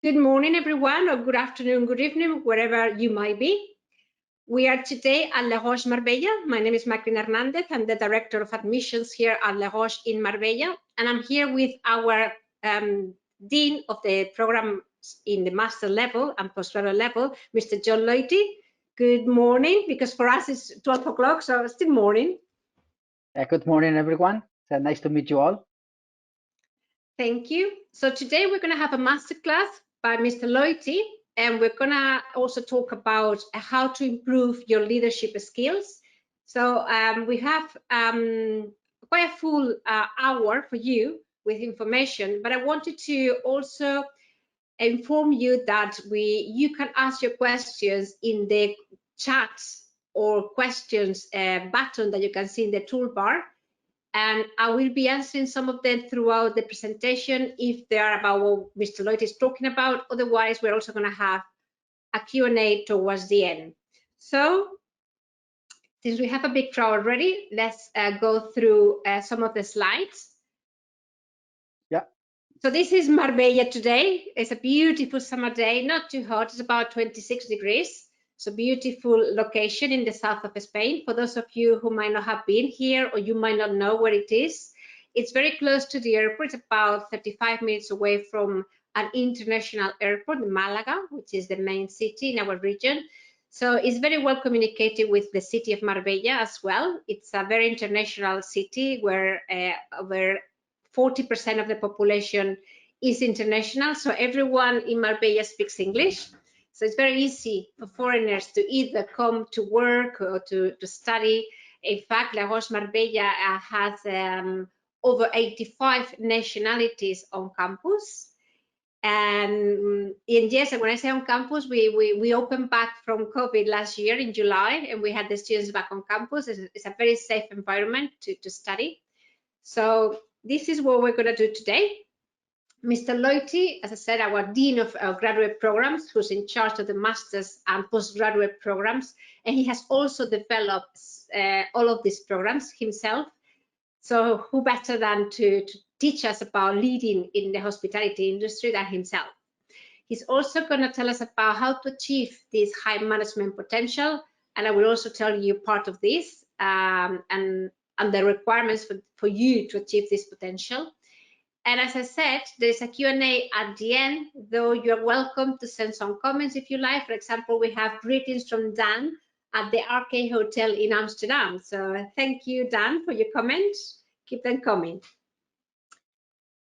Good morning, everyone, or good afternoon, good evening, wherever you might be. We are today at Les Roches Marbella. My name is Makrina Hernández. I'm the Director of Admissions here at Les Roches in Marbella, and I'm here with our Dean of the programs in the master level and postgraduate level, Mr. Jon Loiti. Good morning, because for us it's 12 o'clock, so it's still morning. Good morning, everyone. It's nice to meet you all. Thank you. So today we're going to have a masterclass by Mr. Loiti, and we're going to also talk about how to improve your leadership skills. So we have quite a full hour for you with information, but I wanted to also inform you that you can ask your questions in the chat or questions button that you can see in the toolbar. And I will be answering some of them throughout the presentation if they are about what Mr. Loiti is talking about. Otherwise, we're also going to have a Q&A towards the end. So since we have a big crowd already, let's go through some of the slides. Yeah. So this is Marbella today. It's a beautiful summer day, not too hot. It's about 26 degrees. It's a beautiful location in the south of Spain. For those of you who might not have been here or you might not know where it is, it's very close to the airport. It's about 35 minutes away from an international airport in Malaga, which is the main city in our region. So it's very well communicated with the city of Marbella as well. It's a very international city where over 40% of the population is international. So everyone in Marbella speaks English. So it's very easy for foreigners to either come to work or to study. In fact, Les Roches Marbella has over 85 nationalities on campus. And yes, when I say on campus, we opened back from COVID last year in July, and we had the students back on campus. It's a very safe environment to study. So this is what we're going to do today. Mr. Loiti, as I said, our Dean of Graduate Programs, who's in charge of the Master's and Postgraduate Programs, and he has also developed all of these programs himself. So who better than to teach us about leading in the hospitality industry than himself? He's also going to tell us about how to achieve this high management potential, and I will also tell you part of this and the requirements for you to achieve this potential. And as I said, there's a Q&A at the end, though you're welcome to send some comments if you like. For example, we have greetings from Dan at the Arcade Hotel in Amsterdam. So thank you, Dan, for your comments. Keep them coming.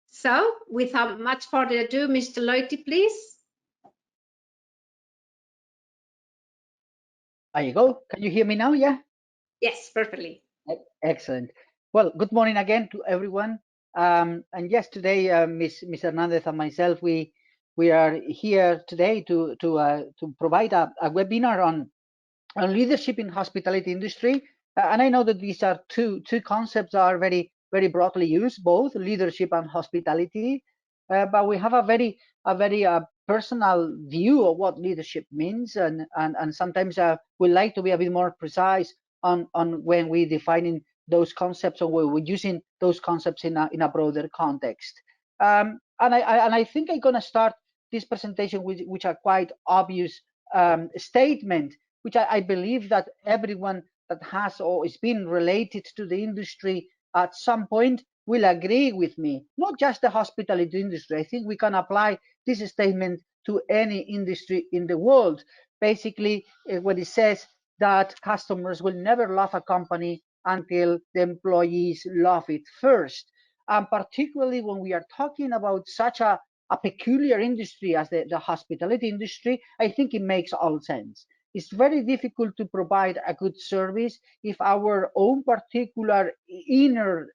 So without much further ado, Mr. Loiti, please. There you go. Can you hear me now? Yeah. Yes, perfectly. Excellent. Well, good morning again to everyone. And yes, today, Ms. Hernandez and myself, we are here today to provide a webinar on leadership in hospitality industry. And I know that these are two concepts that are very broadly used, both leadership and hospitality. But we have a very personal view of what leadership means, and sometimes we like to be a bit more precise on when we defining those concepts or when we're using those concepts in a broader context. And I think I'm going to start this presentation with which are quite obvious statement, which I believe that everyone that has or is being related to the industry at some point will agree with me. Not just the hospitality industry. I think we can apply this statement to any industry in the world. Basically, what it says that customers will never love a company until the employees love it first. And particularly when we are talking about such a peculiar industry as the hospitality industry, I think it makes all sense. It's very difficult to provide a good service if our own particular inner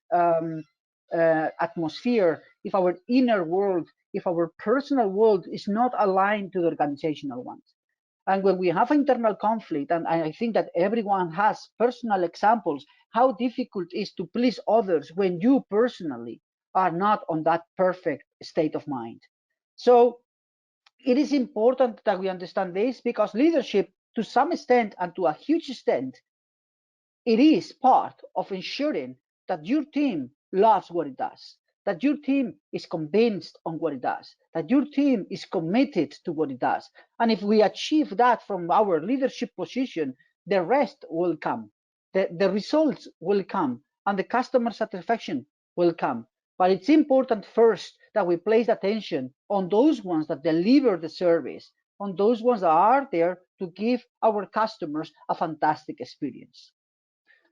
atmosphere, if our inner world, if our personal world is not aligned to the organizational ones. And when we have internal conflict, and I think that everyone has personal examples, how difficult it is to please others when you personally are not on that perfect state of mind. So it is important that we understand this, because leadership, to some extent and to a huge extent, it is part of ensuring that your team loves what it does, that your team is convinced on what it does, that your team is committed to what it does. And if we achieve that from our leadership position, the rest will come. The results will come, and the customer satisfaction will come. But it's important first that we place attention on those ones that deliver the service, on those ones that are there to give our customers a fantastic experience.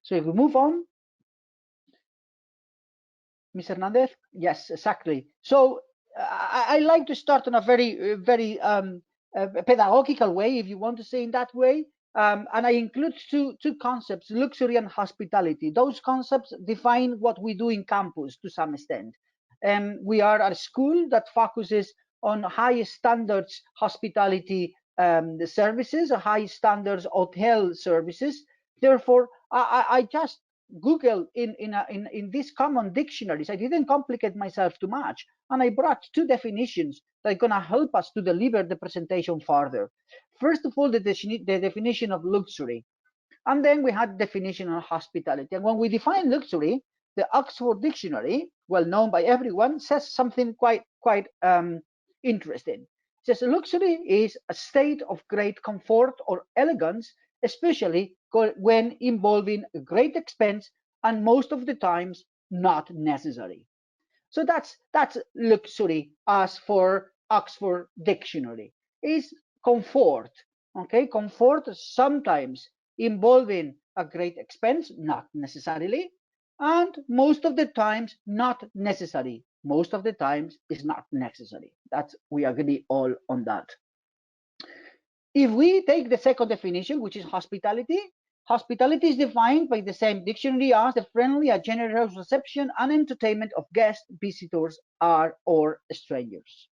So if we move on, Ms. Hernandez, yes, exactly. So I like to start in a very pedagogical way, if you want to say in that way. And I include two concepts, luxury and hospitality. Those concepts define what we do in campus to some extent. We are a school that focuses on high standards hospitality services, high standards hotel services. Therefore, I just Google in these common dictionaries. I didn't complicate myself too much, and I brought two definitions that are going to help us to deliver the presentation further. First of all, the definition of luxury, and then we had the definition of hospitality. And when we define luxury, the Oxford Dictionary, well known by everyone, says something quite interesting. It says luxury is a state of great comfort or elegance, especially when involving great expense and most of the times not necessary. So that's luxury as for Oxford Dictionary. Is comfort, okay? Comfort sometimes involving a great expense, not necessarily, and most of the times not necessary. Most of the times is not necessary. That's we agree all on that. If we take the second definition, which is hospitality, hospitality is defined by the same dictionary as the friendly and generous reception and entertainment of guests, visitors, or strangers.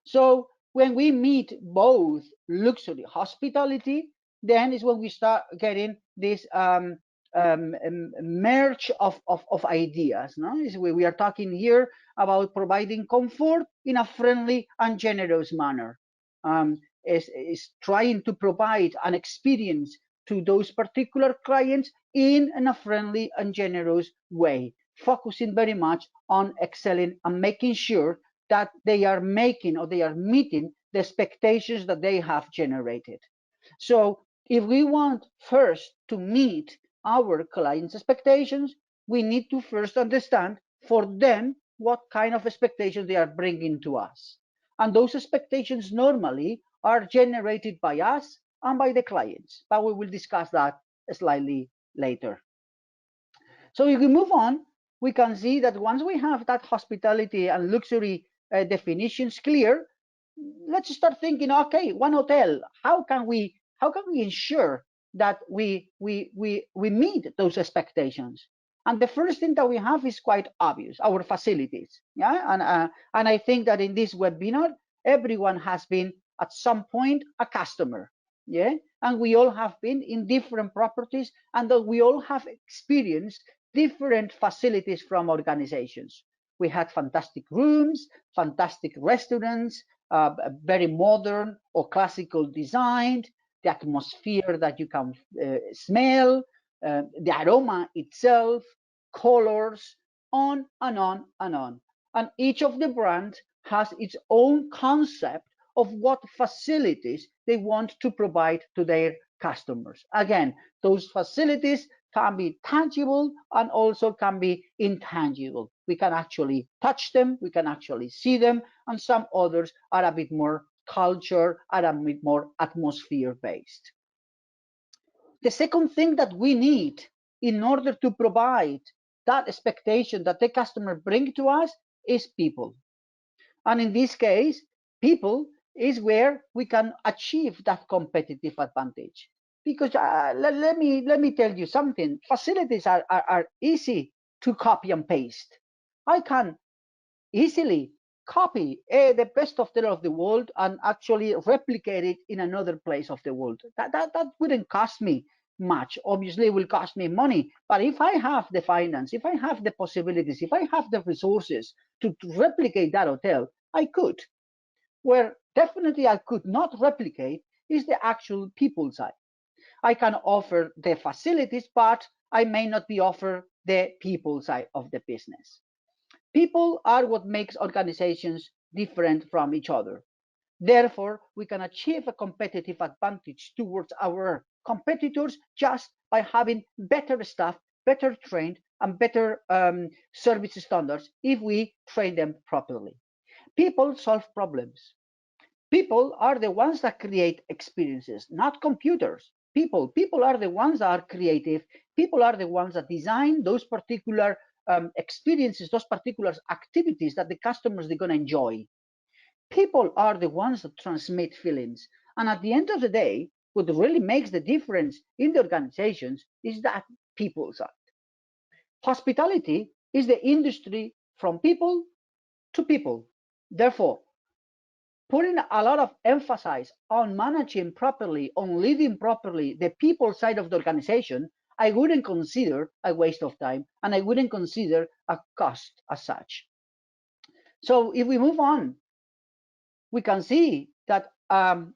So when we meet both luxury, hospitality, then is when we start getting this merge of ideas. No? We are talking here about providing comfort in a friendly and generous manner. Is trying to provide an experience to those particular clients in a friendly and generous way, focusing very much on excelling and making sure that they are making or they are meeting the expectations that they have generated. So if we want first to meet our clients' expectations, we need to first understand for them what kind of expectations they are bringing to us. And those expectations normally are generated by us and by the clients, but we will discuss that slightly later. So if we move on, we can see that once we have that hospitality and luxury definitions clear, let's start thinking, okay, one hotel, how can we ensure that we meet those expectations? And the first thing that we have is quite obvious, our facilities. Yeah, and I think that in this webinar, everyone has been at some point a customer. Yeah, and we all have been in different properties, and that we all have experienced different facilities from organizations. We had fantastic rooms, fantastic restaurants, very modern or classical designed, the atmosphere that you can smell, the aroma itself, colors, on and on and on. And each of the brands has its own concept of what facilities they want to provide to their customers. Again, those facilities can be tangible and also can be intangible. We can actually touch them, we can actually see them, and some others are a bit more culture, are a bit more atmosphere based. The second thing that we need in order to provide that expectation that the customer bring to us is people. And in this case, people is where we can achieve that competitive advantage. Because let me tell you something. Facilities are easy to copy and paste. I can easily copy the best hotel of the world and actually replicate it in another place of the world. That wouldn't cost me much. Obviously, it will cost me money. But if I have the finance, if I have the possibilities, if I have the resources to replicate that hotel, I could. Where definitely I could not replicate is the actual people side. I can offer the facilities, but I may not be offer the people side of the business. People are what makes organizations different from each other. Therefore, we can achieve a competitive advantage towards our competitors just by having better staff, better trained, and better service standards if we train them properly. People solve problems. People are the ones that create experiences, not computers. People are the ones that are creative. People are the ones that design those particular experiences, those particular activities that the customers are going to enjoy. People are the ones that transmit feelings. And at the end of the day, what really makes the difference in the organizations is that people side. Hospitality is the industry from people to people. Therefore, putting a lot of emphasis on managing properly, on leading properly the people side of the organization, I wouldn't consider a waste of time and I wouldn't consider a cost as such. So if we move on, we can see that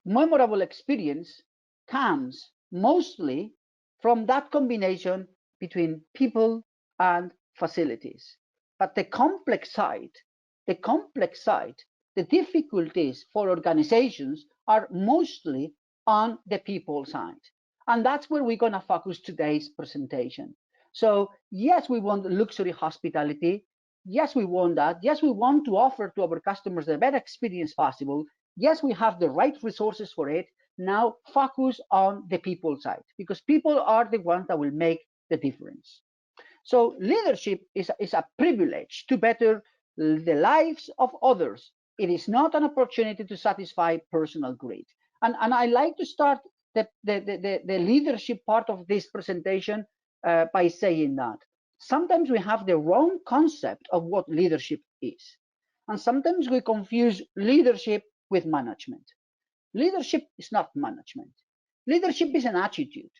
memorable experience comes mostly from that combination between people and facilities. But the complex side, the difficulties for organizations are mostly on the people side. And that's where we're going to focus today's presentation. So yes, we want luxury hospitality. Yes, we want that. Yes, we want to offer to our customers the best experience possible. Yes, we have the right resources for it. Now focus on the people side, because people are the ones that will make the difference. So leadership is a privilege to better the lives of others. It is not an opportunity to satisfy personal greed. And I like to start the leadership part of this presentation by saying that sometimes we have the wrong concept of what leadership is. And sometimes we confuse leadership with management. Leadership is not management. Leadership is an attitude.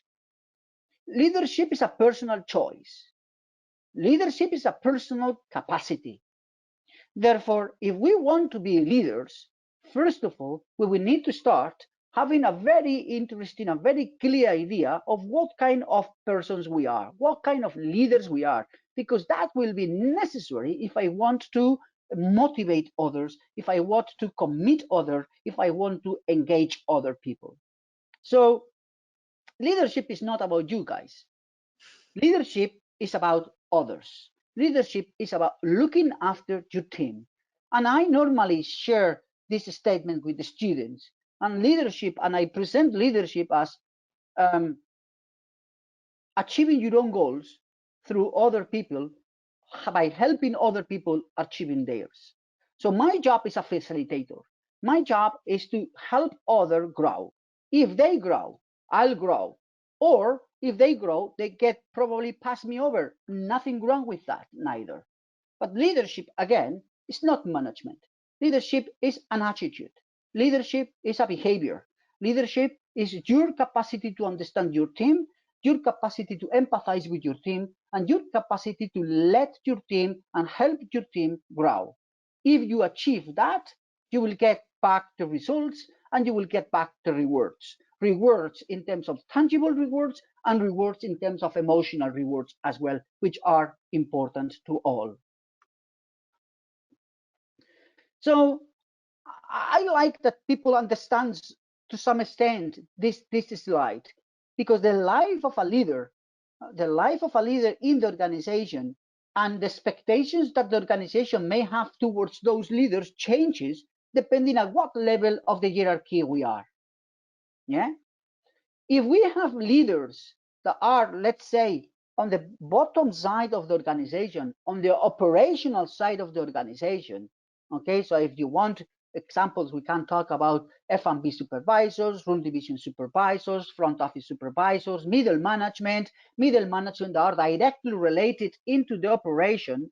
Leadership is a personal choice. Leadership is a personal capacity. Therefore, if we want to be leaders, first of all, we will need to start having a very interesting, a very clear idea of what kind of persons we are, what kind of leaders we are, because that will be necessary if I want to motivate others, if I want to commit others, if I want to engage other people. So leadership is not about you guys. Leadership is about others. Leadership is about looking after your team. And I normally share this statement with the students. And leadership, and I present leadership as um, achieving your own goals through other people by helping other people achieving theirs. So my job is a facilitator. My job is to help others grow. If they grow, I'll grow. Or if they grow, they get probably pass me over. Nothing wrong with that, neither. But leadership, again, is not management. Leadership is an attitude. Leadership is a behavior. Leadership is your capacity to understand your team, your capacity to empathize with your team, and your capacity to let your team and help your team grow. If you achieve that, you will get back the results and you will get back the rewards. Rewards in terms of tangible rewards and rewards in terms of emotional rewards as well, which are important to all. So I like that people understand to some extent this slide, because the life of a leader, in the organization, and the expectations that the organization may have towards those leaders changes depending on what level of the hierarchy we are. Yeah. If we have leaders that are, let's say, on the bottom side of the organization, on the operational side of the organization, okay, so if you want examples, we can talk about F&B supervisors, room division supervisors, front office supervisors, middle management that are directly related into the operation.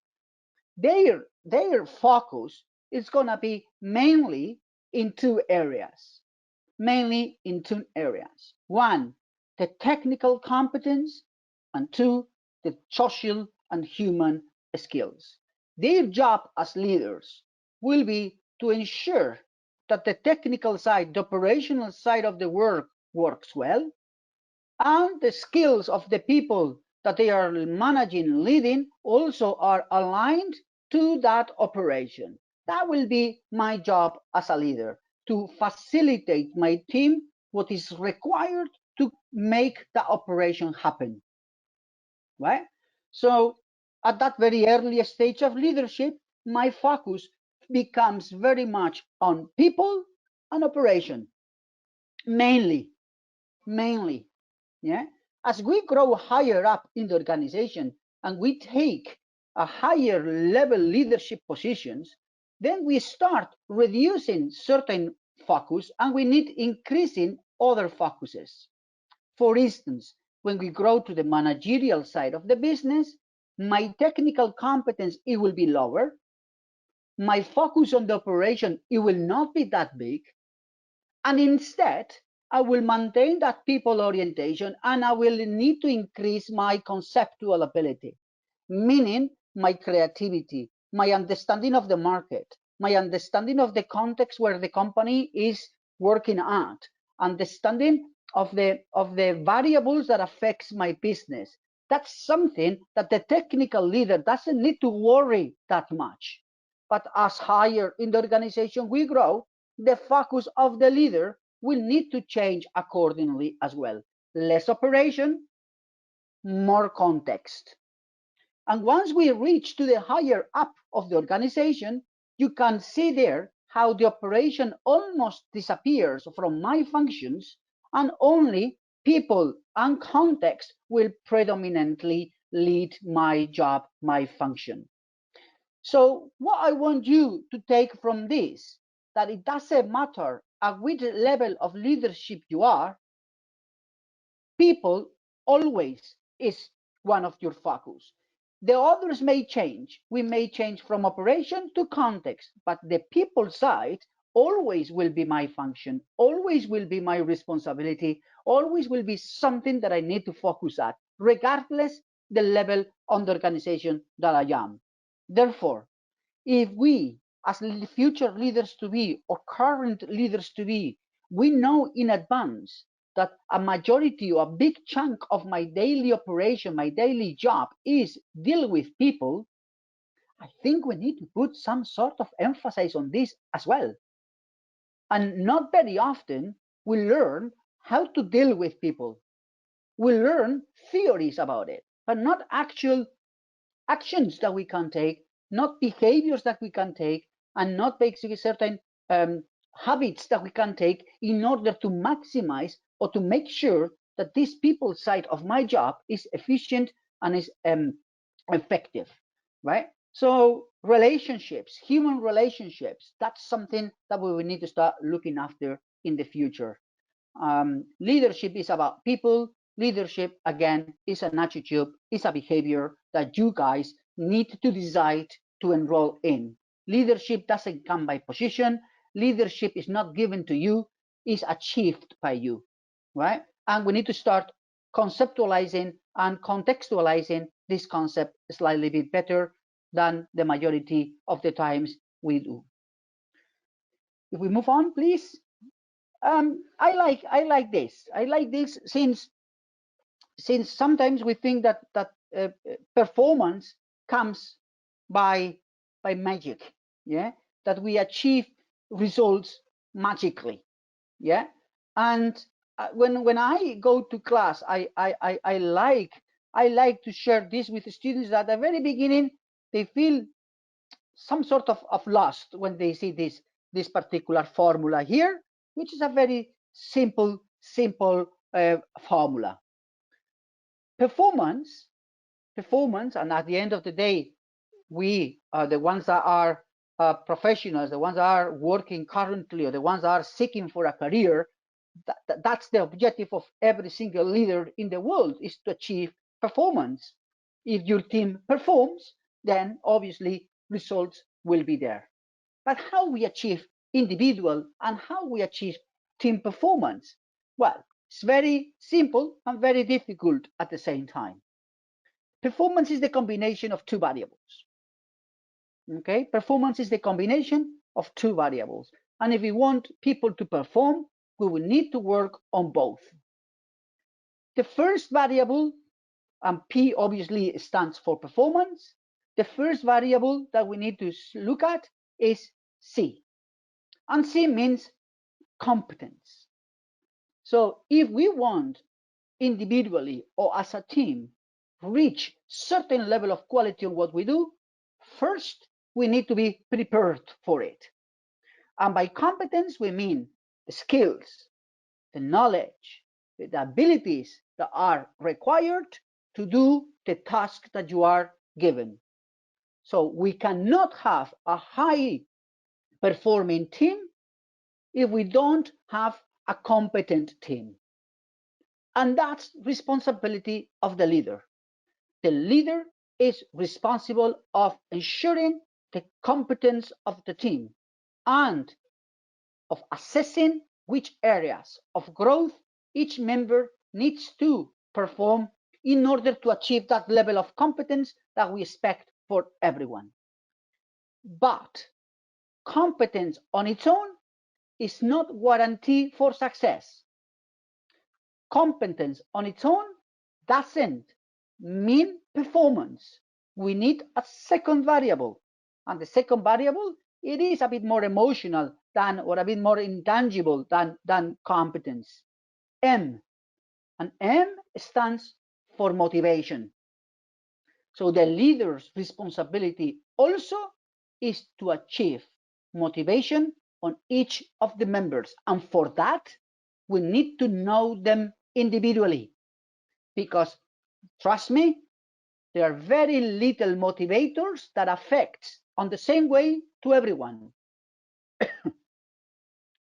Their focus is going to be mainly in two areas. One, the technical competence, and two, the social and human skills. Their job as leaders will be to ensure that the technical side, the operational side of the work works well, and the skills of the people that they are managing, leading, also are aligned to that operation. That will be my job as a leader, to facilitate my team what is required to make the operation happen, right? So at that very early stage of leadership, my focus becomes very much on people and operation, mainly, yeah. As we grow higher up in the organization and we take a higher level leadership positions, then we start reducing certain focus and we need increasing other focuses. For instance, when we grow to the managerial side of the business, my technical competence, it will be lower. My focus on the operation, it will not be that big. And instead, I will maintain that people orientation and I will need to increase my conceptual ability, meaning my creativity, my understanding of the market, my understanding of the context where the company is working at, understanding of the variables that affects my business. That's something that the technical leader doesn't need to worry that much. But as higher in the organization we grow, the focus of the leader will need to change accordingly as well. Less operation, more context. And once we reach to the higher up of the organization, you can see there how the operation almost disappears from my functions and only people and context will predominantly lead my job, my function. So what I want you to take from this, that it doesn't matter at which level of leadership you are, people always is one of your focus. The others may change. We may change from operation to context, but the people side always will be my function, always will be my responsibility, always will be something that I need to focus at, regardless the level on the organization that I am. Therefore, if we, as future leaders to be or current leaders to be, we know in advance that a majority or a big chunk of my daily operation, my daily job is deal with people, I think we need to put some sort of emphasis on this as well. And not very often we learn how to deal with people. We learn theories about it, but not actual actions that we can take, not behaviors that we can take, and not basically certain habits that we can take in order to maximize or to make sure that this people side of my job is efficient and is effective, right? So relationships, human relationships, that's something that we will need to start looking after in the future. Leadership is about people. Leadership, again, is an attitude, is a behavior that you guys need to decide to enroll in. Leadership doesn't come by position. Leadership is not given to you, it's achieved by you, right? And we need to start conceptualizing and contextualizing this concept slightly bit better than the majority of the times we do. If we move on, please. I like this. I like this since sometimes we think that performance comes by magic, yeah, that we achieve results magically, yeah. And when I go to class, I like to share this with the students that at the very beginning they feel some sort of lost when they see this particular formula here, which is a very simple formula. Performance, and at the end of the day, we are the ones that are professionals, the ones that are working currently, or the ones that are seeking for a career. That's the objective of every single leader in the world, is to achieve performance. If your team performs, then obviously results will be there. But how we achieve individual and how we achieve team performance? Well, it's very simple and very difficult at the same time. Performance is the combination of two variables. Okay, performance is the combination of two variables. And if we want people to perform, we will need to work on both. The first variable, and P obviously stands for performance. the first variable that we need to look at is C. And C means competence. So if we want individually or as a team reach certain level of quality on what we do, first we need to be prepared for it. And by competence, we mean the skills, the knowledge, the abilities that are required to do the task that you are given. So we cannot have a high performing team if we don't have a competent team. And that's responsibility of the leader. The leader is responsible of ensuring the competence of the team and of assessing which areas of growth each member needs to perform in order to achieve that level of competence that we expect for everyone. But competence on its own is not guarantee for success. Competence on its own doesn't mean performance. We need a second variable. And the second variable, it is a bit more emotional than, or a bit more intangible than competence. M. And M stands for motivation. So the leader's responsibility also is to achieve motivation on each of the members. And for that, we need to know them individually, because trust me, there are very little motivators that affect on the same way to everyone.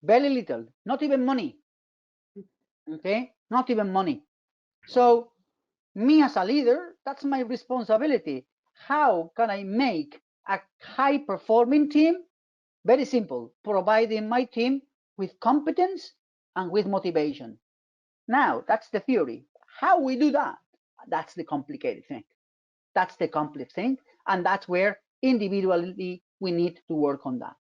Very little, not even money. Okay, not even money. So me as a leader, that's my responsibility. How can I make a high performing team? Very simple, providing my team with competence and with motivation. Now, that's the theory. How we do that? That's the complicated thing. That's the complex thing. And that's where individually we need to work on that.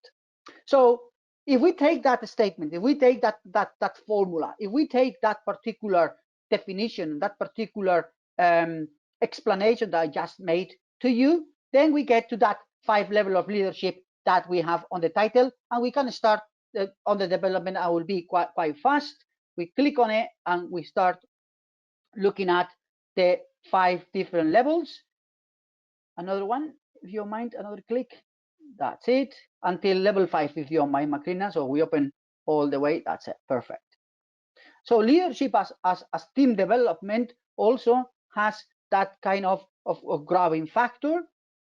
So if we take that statement, if we take that formula, if we take that particular definition, that particular explanation that I just made to you, then we get to that 5 level of leadership that we have on the title, and we can start on the development. I will be quite fast. We click on it and we start looking at the 5 different levels. Another one, if you don't mind, another click. That's it, until level 5, if you don't mind, Makrina. So we open all the way. That's it. Perfect. So leadership as team development also has that kind of grabbing factor.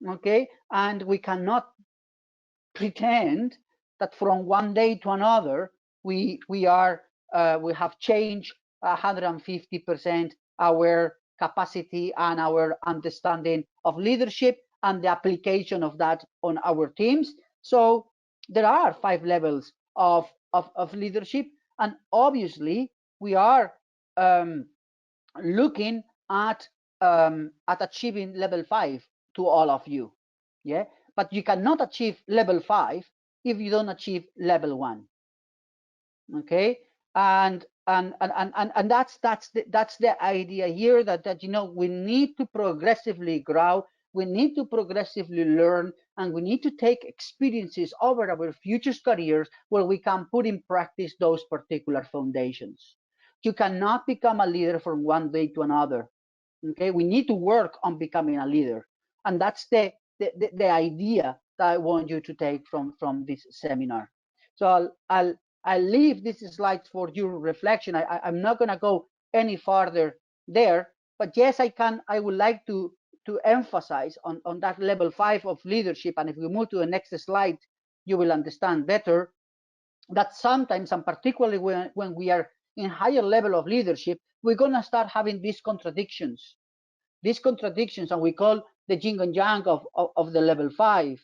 Okay, and we cannot pretend that from one day to another we have changed 150% our capacity and our understanding of leadership and the application of that on our teams. So there are 5 levels of leadership, and obviously we are looking at achieving level 5 to all of you. Yeah, but you cannot achieve level 5 if you don't achieve level 1. Okay, and that's the idea here, that you know, we need to progressively grow, we need to progressively learn, and we need to take experiences over our future careers where we can put in practice those particular foundations. You cannot become a leader from one day to another. Okay, we need to work on becoming a leader, and that's the idea that I want you to take from this seminar. So I'll leave this slide for your reflection. I'm not going to go any farther there, but yes, I would like to emphasize on that level 5 of leadership. And if we move to the next slide, you will understand better that sometimes, and particularly when we are in higher level of leadership, we're going to start having these contradictions, and we call the yin and yang of the level 5,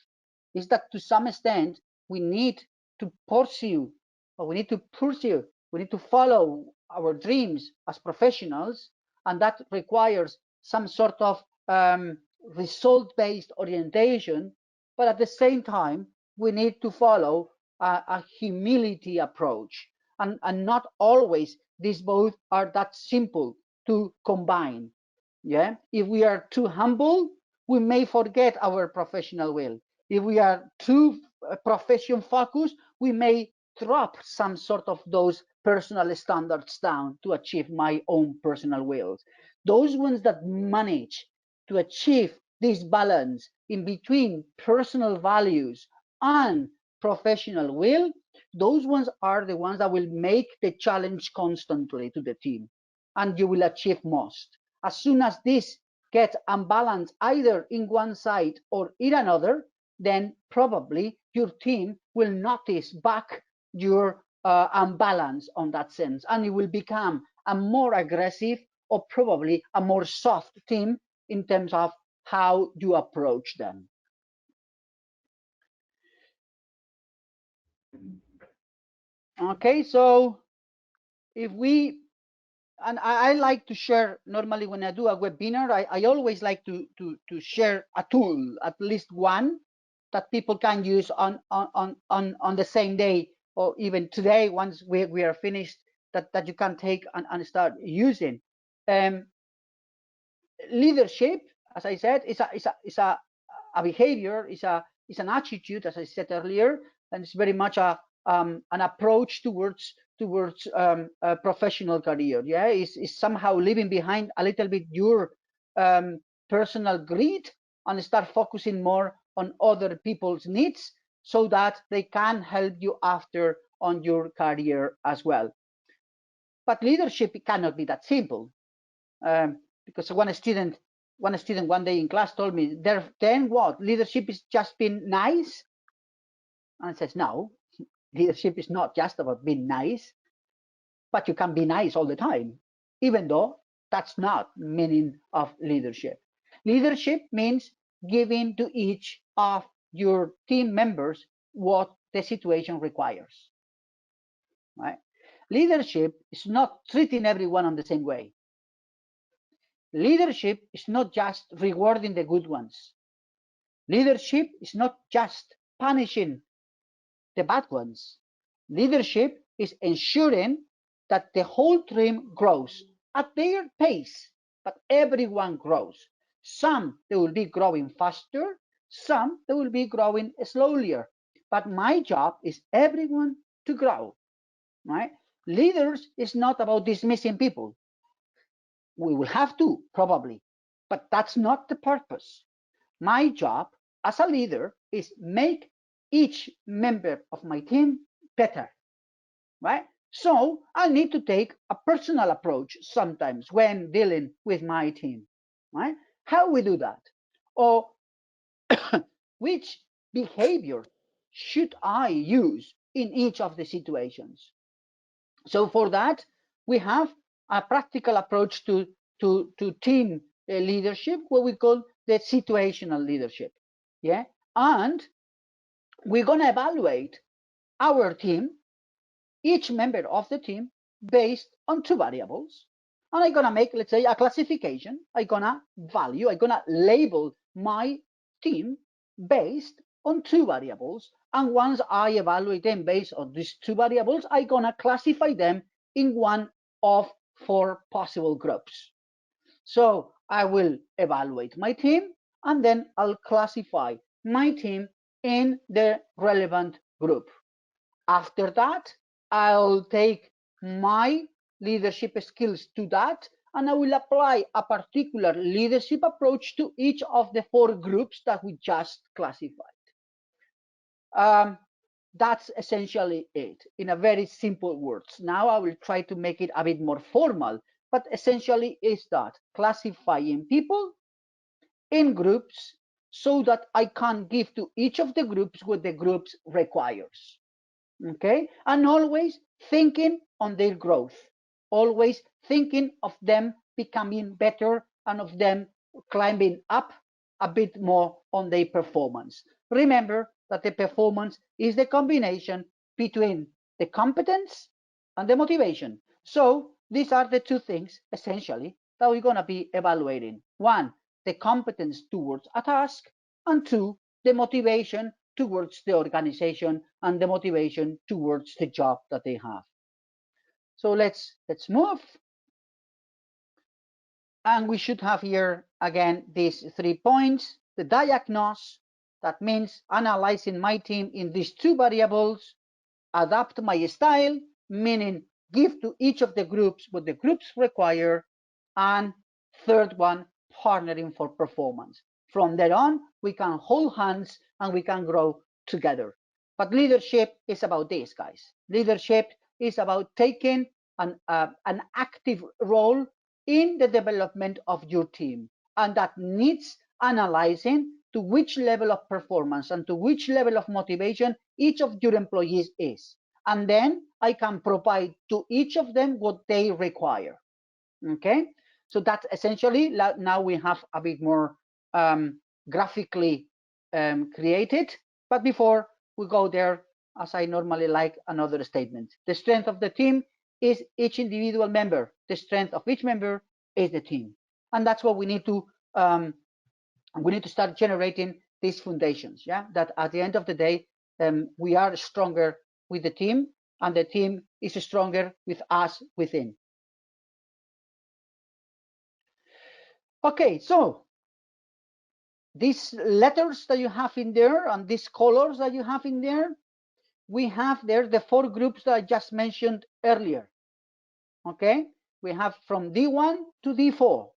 is that to some extent we need to pursue, we need to follow our dreams as professionals, and that requires some sort of result-based orientation. But at the same time, we need to follow a humility approach, and not always these both are that simple to combine. Yeah, if we are too humble, we may forget our professional will. If we are too profession focused, we may drop some sort of those personal standards down to achieve my own personal wills. Those ones that manage to achieve this balance in between personal values and professional will, those ones are the ones that will make the challenge constantly to the team, and you will achieve most. As soon as this gets unbalanced either in one side or in another, then probably your team will notice back your unbalance on that sense, and it will become a more aggressive or probably a more soft team in terms of how you approach them. Okay, so if we, and I like to share, normally when I do a webinar, I always like to share a tool, at least one, that people can use on the same day, or even today, once we are finished, that you can take and start using. Leadership, as I said, is a behavior, is an attitude, as I said earlier, and it's very much an approach towards a professional career. Yeah, is somehow leaving behind a little bit your personal greed and start focusing more on other people's needs, so that they can help you after on your career as well. But leadership cannot be that simple, because one student one day in class told me, then what? Leadership is just being nice? And I says, no, leadership is not just about being nice, but you can be nice all the time, even though that's not meaning of leadership. Leadership means giving to each of your team members what the situation requires. Right? Leadership is not treating everyone on the same way. Leadership is not just rewarding the good ones. Leadership is not just punishing the bad ones. Leadership is ensuring that the whole team grows at their pace, but everyone grows. Some they will be growing faster, some they will be growing slower. But my job is everyone to grow. Right? Leaders is not about dismissing people. We will have to, probably, but that's not the purpose. My job as a leader is make each member of my team better, right? So I need to take a personal approach sometimes when dealing with my team, right? How we do that? Or which behavior should I use in each of the situations? So for that, we have a practical approach to team leadership, what we call the situational leadership. Yeah, and we're going to evaluate our team, each member of the team, based on two variables. And I'm going to make, let's say, a classification. I'm going to label my team based on two variables. And once I evaluate them based on these two variables, I'm going to classify them in one of four possible groups. So I will evaluate my team, and then I'll classify my team in the relevant group. After that, I'll take my leadership skills to that, and I will apply a particular leadership approach to each of the four groups that we just classified. That's essentially it, in a very simple words. Now I will try to make it a bit more formal, but essentially is that classifying people in groups so that I can give to each of the groups what the groups requires. Okay, and always thinking on their growth, always thinking of them becoming better and of them climbing up a bit more on their performance. Remember that the performance is the combination between the competence and the motivation. So these are the two things essentially that we're going to be evaluating. One, the competence towards a task, and two, the motivation towards the organization and the motivation towards the job that they have. So let's move. And we should have here again these 3 points. the diagnose, that means analyzing my team in these two variables, adapt my style, meaning give to each of the groups what the groups require, and third one, partnering for performance. From there on, we can hold hands and we can grow together. But leadership is about this, guys. Leadership is about taking an active role in the development of your team, and that needs analyzing to which level of performance and to which level of motivation each of your employees is. And then I can provide to each of them what they require. Okay, so that's essentially, now we have a bit more graphically created. But before we go there, as I normally like, another statement. The strength of the team is each individual member. The strength of each member is the team. And that's what we need to start generating these foundations. Yeah, that at the end of the day, we are stronger with the team, and the team is stronger with us within. Okay, so these letters that you have in there and these colors that you have in there, we have there the 4 groups that I just mentioned earlier. Okay, we have from D1 to D4,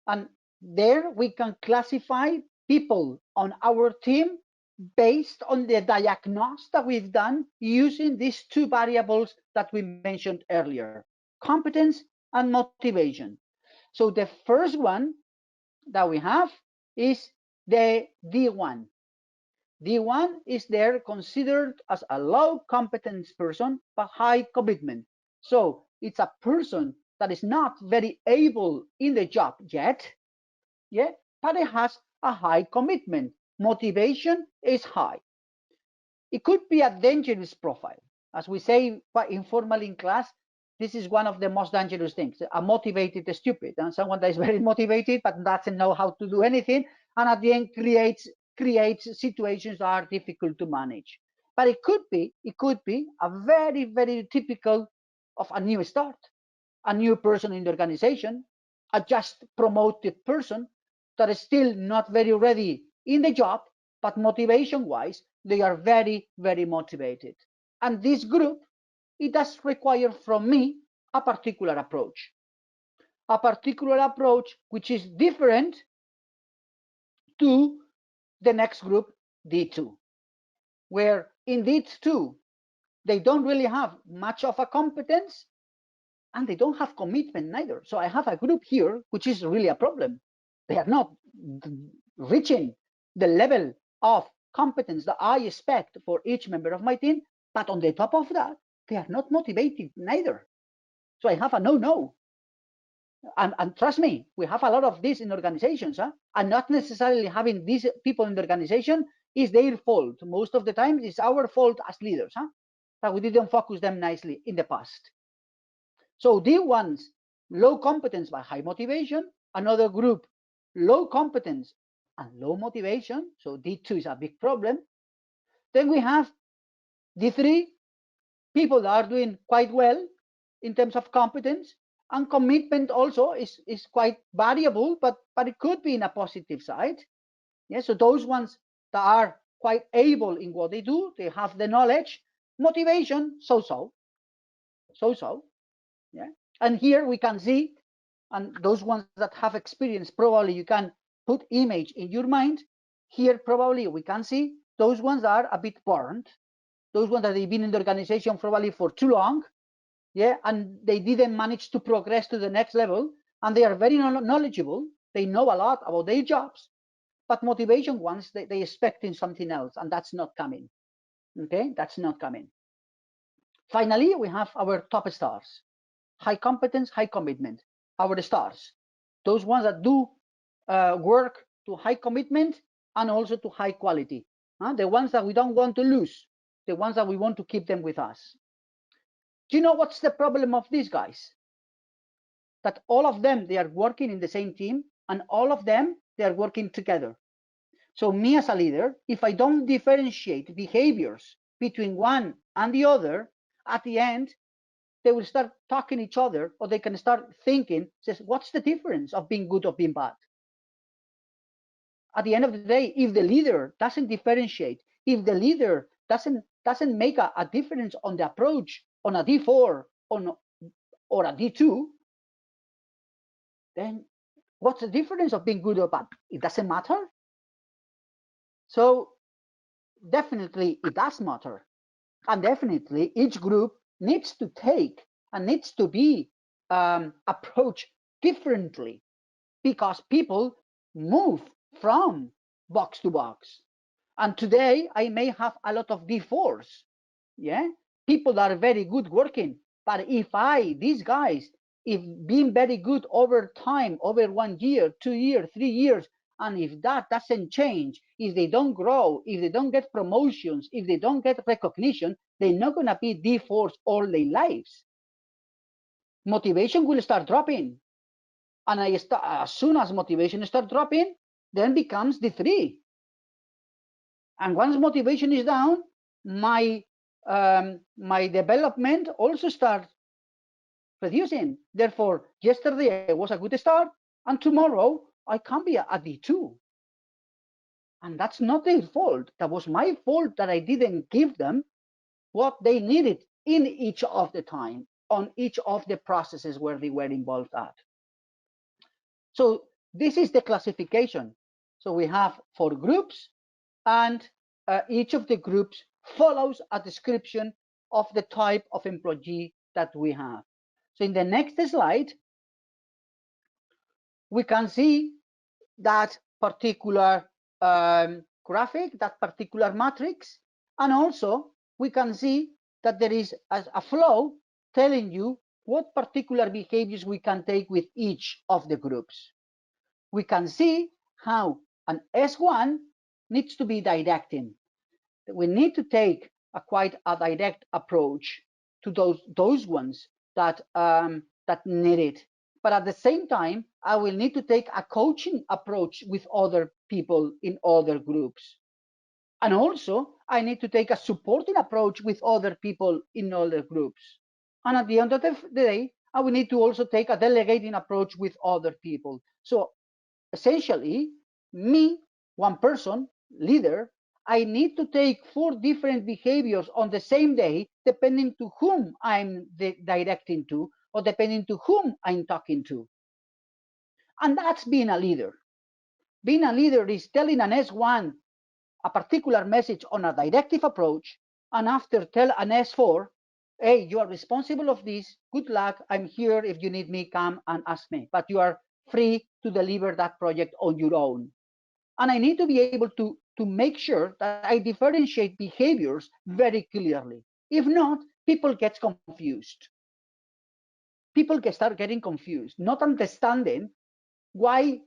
and there we can classify people on our team based on the diagnosis that we've done using these 2 variables that we mentioned earlier, competence and motivation. So the first one that we have is the D1. D1 is there considered as a low competence person but high commitment. So it's a person that is not very able in the job yet, yeah, but it has a high commitment. Motivation is high. It could be a dangerous profile. As we say quite informally in class, this is one of the most dangerous things. A motivated stupid, and someone that is very motivated but doesn't know how to do anything, and at the end creates situations that are difficult to manage. But it could be a very, very typical of a new start, a new person in the organization, a just promoted person that is still not very ready in the job, but motivation wise, they are very, very motivated. And this group, it does require from me a particular approach which is different to the next group, D2, where in D2, they don't really have much of a competence and they don't have commitment neither. So I have a group here, which is really a problem. They are not reaching the level of competence that I expect for each member of my team, but on the top of that, they are not motivated neither. So I have a no. And trust me, we have a lot of this in organizations, and not necessarily having these people in the organization is their fault. Most of the time, it's our fault as leaders, that we didn't focus them nicely in the past. So D1s, low competence but high motivation. Another group, low competence and low motivation. So D2 is a big problem. Then we have D3, people that are doing quite well in terms of competence, and commitment also is quite variable, but it could be in a positive side. Yeah, so those ones that are quite able in what they do, they have the knowledge, motivation, so. Yeah, and here we can see, and those ones that have experience, probably you can put image in your mind. Here probably we can see those ones that are a bit burned, those ones that they've been in the organization probably for too long, yeah, and they didn't manage to progress to the next level, and they are very knowledgeable, they know a lot about their jobs, but motivation ones, they expecting something else, and that's not coming. Okay, that's not coming. Finally, we have our top stars, high competence, high commitment, our stars, those ones that do work to high commitment and also to high quality, the ones that we don't want to lose, the ones that we want to keep them with us. Do you know what's the problem of these guys? That all of them, they are working in the same team, and all of them, they are working together. So me as a leader, if I don't differentiate behaviors between one and the other, at the end, they will start talking each other, or they can start thinking, says, what's the difference of being good or being bad? At the end of the day, if the leader doesn't differentiate, if the leader doesn't make a difference on the approach on a D4 or a D2, then what's the difference of being good or bad? It doesn't matter. So definitely it does matter. And definitely each group needs to take and needs to be approached differently, because people move from box to box. And today I may have a lot of D4s. Yeah, people are very good working. But if these guys, if being very good over time, over 1 year, 2 years, 3 years, and if that doesn't change, if they don't grow, if they don't get promotions, if they don't get recognition, they're not going to be D4s all their lives. Motivation will start dropping. And as soon as motivation starts dropping, then becomes D3. And once motivation is down, my development also starts reducing. Therefore, yesterday was a good start, and tomorrow I can be a D2. And that's not their fault. That was my fault that I didn't give them what they needed in each of the time, on each of the processes where they were involved at. So this is the classification. So we have 4 groups, and each of the groups follows a description of the type of employee that we have. So in the next slide, we can see that particular graphic, that particular matrix, and also we can see that there is a flow telling you what particular behaviors we can take with each of the groups. We can see how an S1 needs to be directing. We need to take quite a direct approach to those ones that need it. But at the same time, I will need to take a coaching approach with other people in other groups. And also, I need to take a supporting approach with other people in other groups. And at the end of the day, I will need to also take a delegating approach with other people. So essentially, me, one person, leader, I need to take 4 different behaviors on the same day, depending to whom I'm directing to, or depending to whom I'm talking to. And that's being a leader. Being a leader is telling an S1 a particular message on a directive approach, and after tell an S4, hey, you are responsible of this, good luck, I'm here, if you need me, come and ask me, but you are free to deliver that project on your own. And I need to be able to make sure that I differentiate behaviors very clearly. If not, people get confused. People start getting confused, not understanding why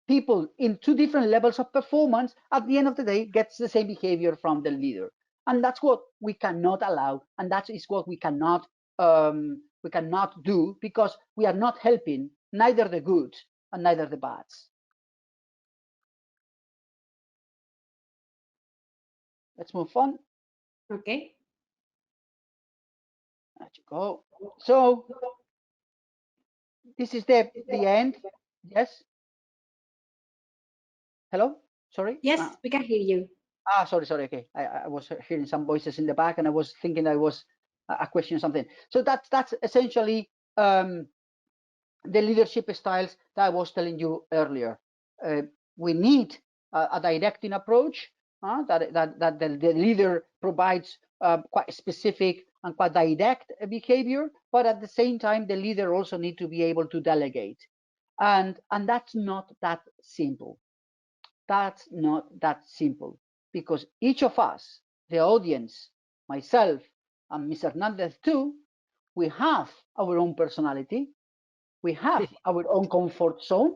people in 2 different levels of performance at the end of the day gets the same behavior from the leader. And that's what we cannot allow, and that is what we cannot do, because we are not helping neither the goods and neither the bads. Let's move on. Okay. There you go. So this is the end. Yes. Hello. Sorry. Yes, we can hear you. Sorry. Okay. I was hearing some voices in the back, and I was thinking I was a question or something. So that's essentially the leadership styles that I was telling you earlier. We need a directing approach that the leader provides quite specific and quite direct behavior, but at the same time, the leader also needs to be able to delegate. And that's not that simple. That's not that simple, because each of us, the audience, myself, and Ms. Hernandez too, we have our own personality, we have our own comfort zone,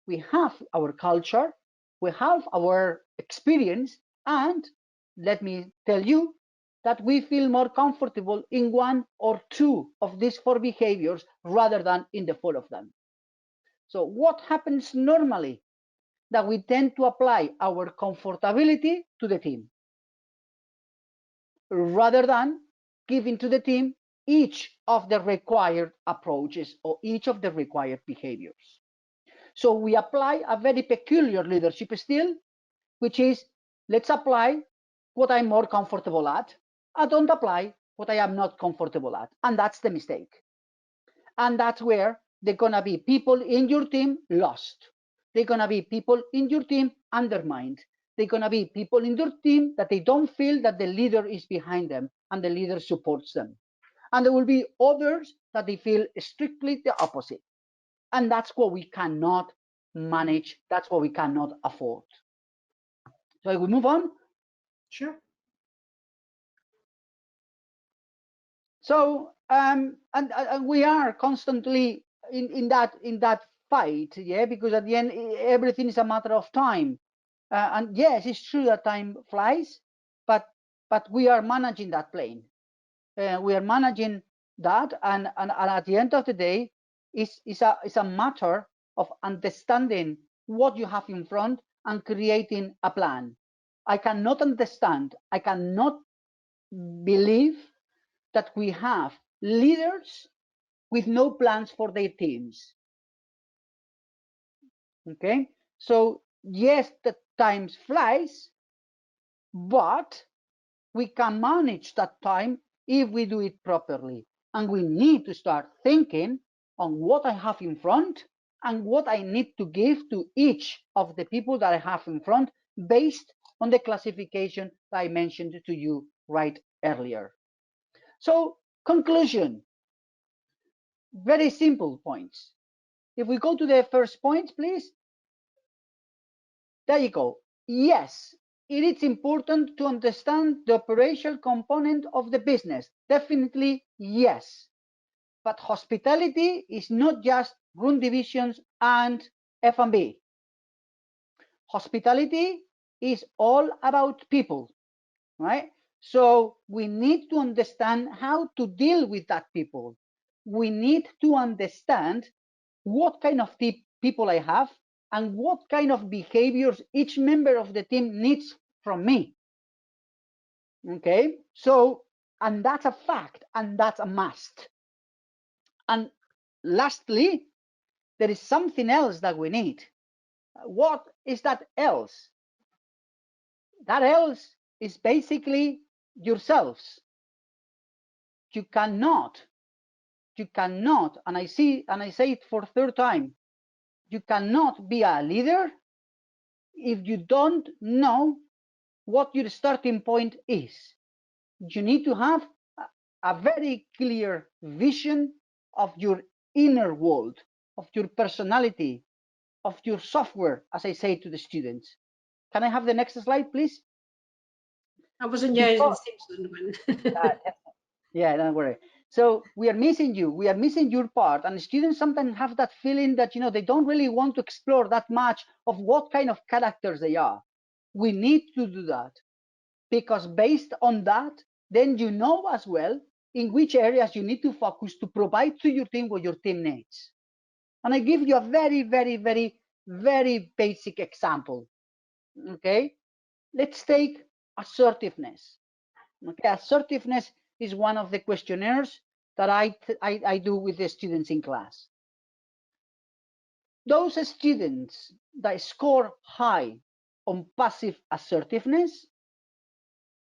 we have our culture, we have our experience, and let me tell you that we feel more comfortable in 1 or 2 of these 4 behaviors rather than in the 4 of them. So what happens normally? That we tend to apply our comfortability to the team rather than giving to the team each of the required approaches or each of the required behaviors. So we apply a very peculiar leadership style, which is, let's apply what I'm more comfortable at. I don't apply what I am not comfortable at. And that's the mistake. And that's where they're going to be people in your team lost. They're going to be people in your team undermined. They're going to be people in your team that they don't feel that the leader is behind them and the leader supports them. And there will be others that they feel strictly the opposite. And that's what we cannot manage. That's what we cannot afford. So I will move on. Sure. So and we are constantly in that fight, yeah, because at the end everything is a matter of time. And yes, it's true that time flies, but we are managing that plane. We are managing that, and at the end of the day, it's a matter of understanding what you have in front and creating a plan. I cannot understand, I cannot believe that we have leaders with no plans for their teams. Okay, so yes, the time flies, but we can manage that time if we do it properly. And we need to start thinking on what I have in front and what I need to give to each of the people that I have in front based on the classification that I mentioned to you right earlier. So, conclusion, very simple points. If we go to the first point, please. There you go. Yes, it is important to understand the operational component of the business. Definitely, yes. But hospitality is not just room divisions and F&B. Hospitality is all about people, right? So we need to understand how to deal with that people. We need to understand what kind of people I have and what kind of behaviors each member of the team needs from me. Okay, so, and that's a fact, and that's a must. And lastly, there is something else that we need. What is that else? That else is basically yourselves. You cannot, and I say it for third time, you cannot be a leader if you don't know what your starting point is. You need to have a very clear vision of your inner world, of your personality, of your software, as I say to the students. Can I have the next slide, please? I was enjoying the Simpson one. Yeah, don't worry. So we are missing you. We are missing your part. And students sometimes have that feeling that, they don't really want to explore that much of what kind of characters they are. We need to do that, because based on that, then you know as well in which areas you need to focus to provide to your team what your team needs. And I give you a very, very, very, very basic example. Okay, let's take assertiveness. Okay, assertiveness is one of the questionnaires that I do with the students in class. Those students that score high on passive assertiveness,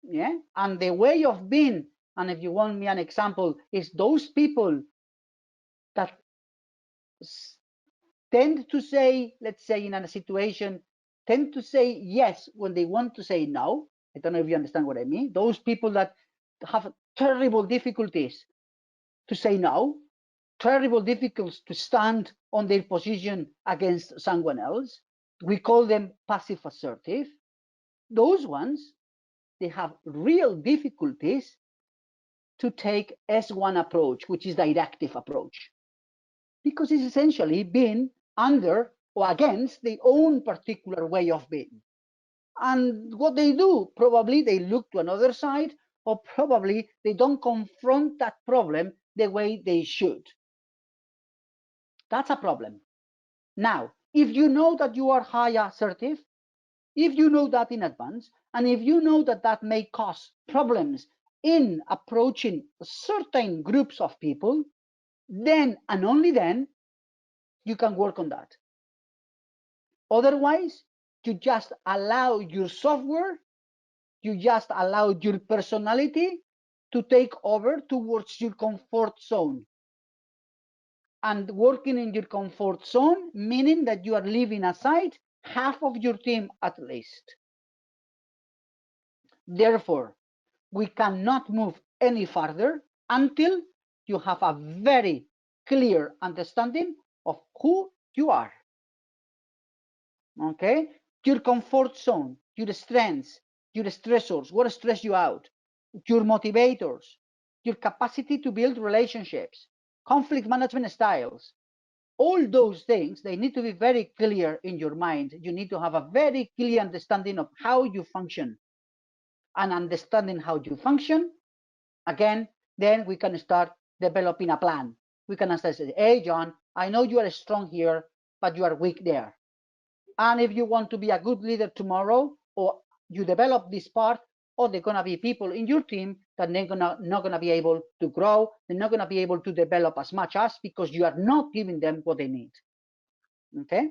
yeah, and the way of being, and if you want me an example, is those people that tend to say, let's say in a situation, tend to say yes when they want to say no. I don't know if you understand what I mean. Those people that have terrible difficulties to say no, terrible difficulties to stand on their position against someone else. We call them passive assertive. Those ones, they have real difficulties to take S1 approach, which is directive approach, because it's essentially being under or against their own particular way of being. And what they do, probably they look to another side, or probably they don't confront that problem the way they should. That's a problem. Now, if you know that you are high assertive, if you know that in advance, and if you know that that may cause problems in approaching certain groups of people, then and only then you can work on that. Otherwise, you just allow your software, you just allow your personality to take over towards your comfort zone. And working in your comfort zone, meaning that you are leaving aside half of your team at least. Therefore, we cannot move any further until you have a very clear understanding of who you are. Okay? Your comfort zone, your strengths, your stressors, what stress you out, your motivators, your capacity to build relationships, conflict management styles. All those things, they need to be very clear in your mind. You need to have a very clear understanding of how you function. And understanding how you function, again, then we can start developing a plan. We can start saying, hey, John, I know you are strong here, but you are weak there. And if you want to be a good leader tomorrow, or you develop this part, or they're going to be people in your team that they're not going to be able to grow, they're not going to be able to develop as much as, because you are not giving them what they need. Okay?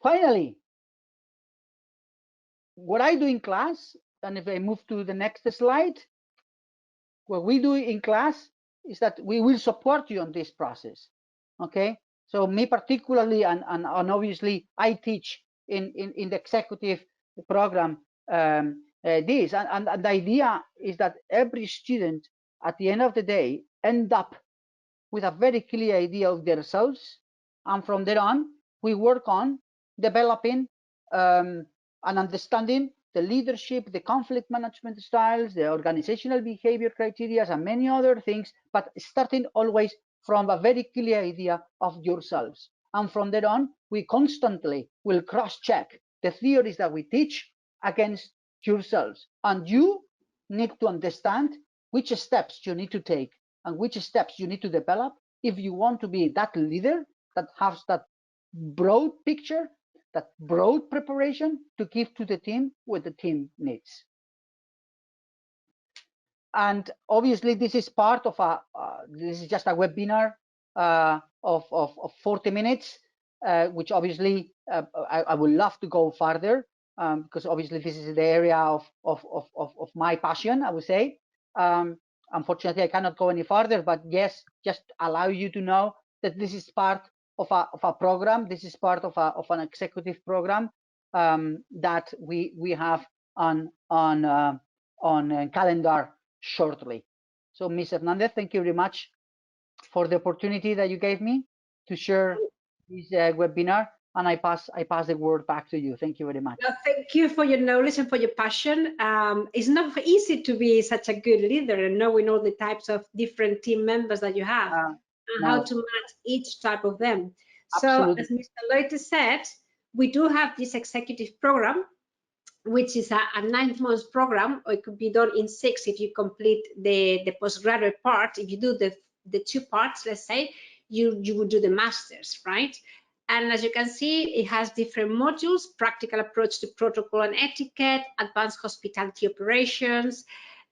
Finally, what I do in class, and if I move to the next slide, what we do in class is that we will support you on this process. Okay? So me particularly, and obviously I teach in the executive program this, and the idea is that every student at the end of the day end up with a very clear idea of themselves, and from there on we work on developing and understanding the leadership, the conflict management styles, the organizational behavior criteria, and many other things, but starting always from a very clear idea of yourselves. And from there on, we constantly will cross-check the theories that we teach against yourselves. And you need to understand which steps you need to take and which steps you need to develop if you want to be that leader that has that broad picture, that broad preparation to give to the team what the team needs. And obviously this is part of this is just a webinar of 40 minutes, which obviously I would love to go further, because obviously this is the area of my passion, I would say. Unfortunately, I cannot go any further, but yes, just allow you to know that this is part of a program. This is part of an executive program that we have on calendar shortly. So, Ms. Hernández, thank you very much for the opportunity that you gave me to share this webinar, and I pass the word back to you. Thank you very much. Well, thank you for your knowledge and for your passion. It's not easy to be such a good leader and knowing all the types of different team members that you have and how to manage each type of them. Absolutely. So, as Mr. Loiti said, we do have this executive program, which is a 9-month program, or it could be done in 6 if you complete the postgraduate part. If you do the 2 parts, let's say, you would do the masters, right? And as you can see, it has different modules: practical approach to protocol and etiquette, advanced hospitality operations,